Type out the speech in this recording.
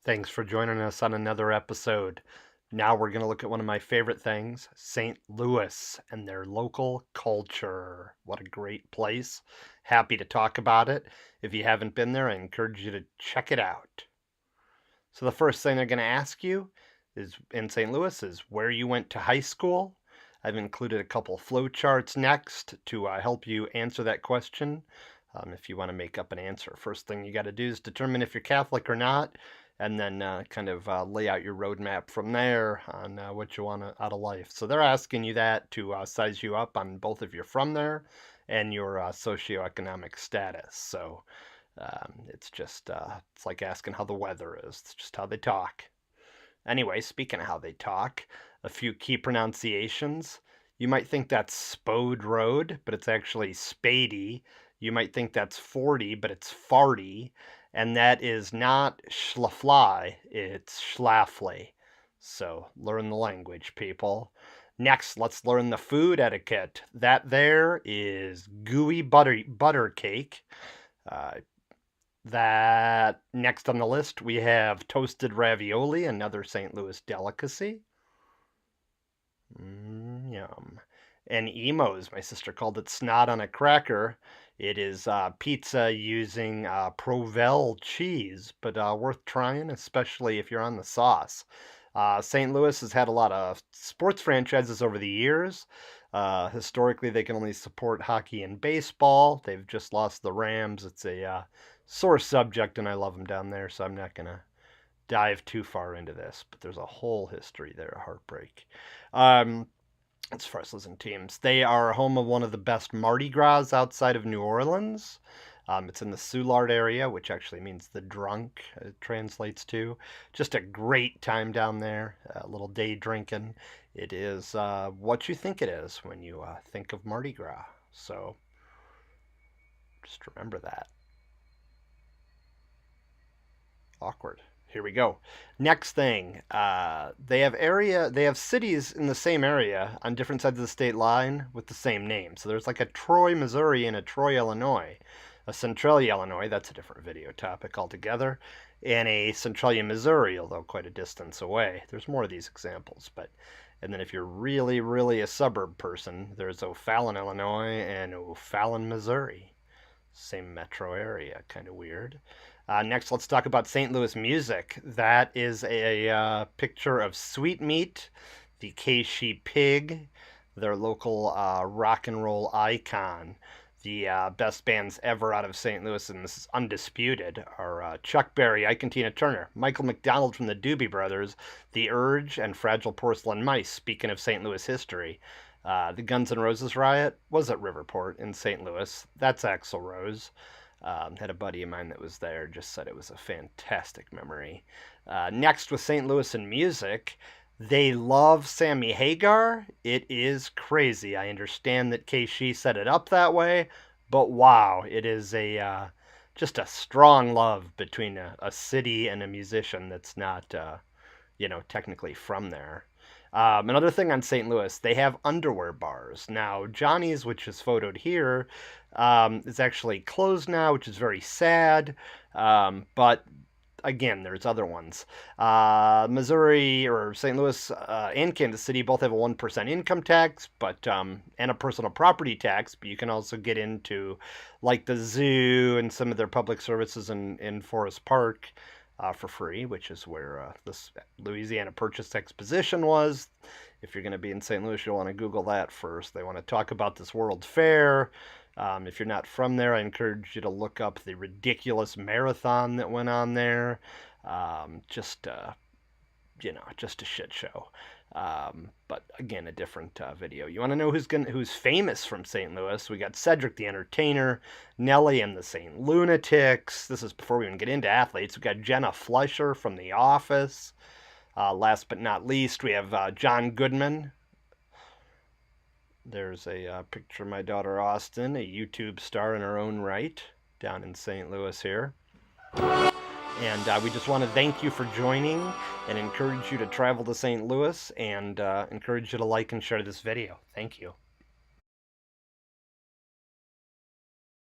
Thanks for joining us on another episode. Now we're going to look at one of my favorite things, St. Louis and their local culture. What a great place. Happy to talk about it. If you haven't been there, I encourage you to check it out. So the first thing they're going to ask you is in St. Louis is where you went to high school. I've included a couple flow charts next to help you answer that question. If you want to make up an answer, first thing you got to do is determine if you're Catholic or not, and then lay out your roadmap from there on what you want out of life. So they're asking you that to size you up on both if you're from there and your socioeconomic status. So it's like asking how the weather is. It's just how they talk. Anyway, speaking of how they talk, a few key pronunciations. You might think that's Spode Road, but it's actually Spady. You might think that's 40, but it's farty. And that is not schlafly, it's schlafly. So learn the language, people. Next, let's learn the food etiquette. That there is gooey butter cake. That next on the list, we have toasted ravioli, another St. Louis delicacy. Yum. And emos, my sister called it snot on a cracker. It is pizza using Provel cheese, but worth trying, especially if you're on the sauce. St. Louis has had a lot of sports franchises over the years. Historically, they can only support hockey and baseball. They've just lost the Rams. It's a sore subject, and I love them down there, so I'm not going to dive too far into this, but there's a whole history there, a heartbreak. As far as losing teams, they are home of one of the best Mardi Gras outside of New Orleans. It's in the Soulard area, which actually means the drunk, it translates to. Just a great time down there, a little day drinking. It is what you think it is when you think of Mardi Gras. So just remember that. Awkward. Here we go. Next thing, they have cities in the same area on different sides of the state line with the same name. So there's like a Troy, Missouri and a Troy, Illinois. A Centralia, Illinois, that's a different video topic altogether. And a Centralia, Missouri, although quite a distance away. There's more of these examples, and then if you're really, really a suburb person, there's O'Fallon, Illinois and O'Fallon, Missouri. Same metro area, kind of weird. Next, let's talk about St. Louis music. That is a picture of Sweet Meat, the K-She Pig, their local rock and roll icon. The best bands ever out of St. Louis, and this is undisputed, are Chuck Berry, Ike and Tina Turner, Michael McDonald from the Doobie Brothers, The Urge, and Fragile Porcelain Mice, speaking of St. Louis history. The Guns N' Roses riot was at Riverport in St. Louis. That's Axl Rose. Had a buddy of mine that was there, just said it was a fantastic memory. Next, with St. Louis and music, they love Sammy Hagar. It is crazy. I understand that K-She set it up that way, but wow, it is just a strong love between a city and a musician that's not, technically from there. Another thing on St. Louis, they have underwear bars. Now, Johnny's, which is photoed here, is actually closed now, which is very sad. But again, there's other ones. Missouri or St. Louis and Kansas City both have a 1% income tax, and a personal property tax. But you can also get into like the zoo and some of their public services in Forest Park. For free, which is where this Louisiana Purchase Exposition was. If you're going to be in St. Louis, you'll want to Google that first. They want to talk about this World Fair. If you're not from there, I encourage you to look up the ridiculous marathon that went on there. Just a shit show. But again, a different video. You want to know who's famous from St. Louis? We got Cedric the Entertainer, Nelly and the St. Lunatics. This is before we even get into athletes. We got Jenna Fleischer from The Office. Last but not least, we have John Goodman. There's a picture of my daughter Austin, a YouTube star in her own right, down in St. Louis here. And we just want to thank you for joining and encourage you to travel to St. Louis and encourage you to like and share this video. Thank you.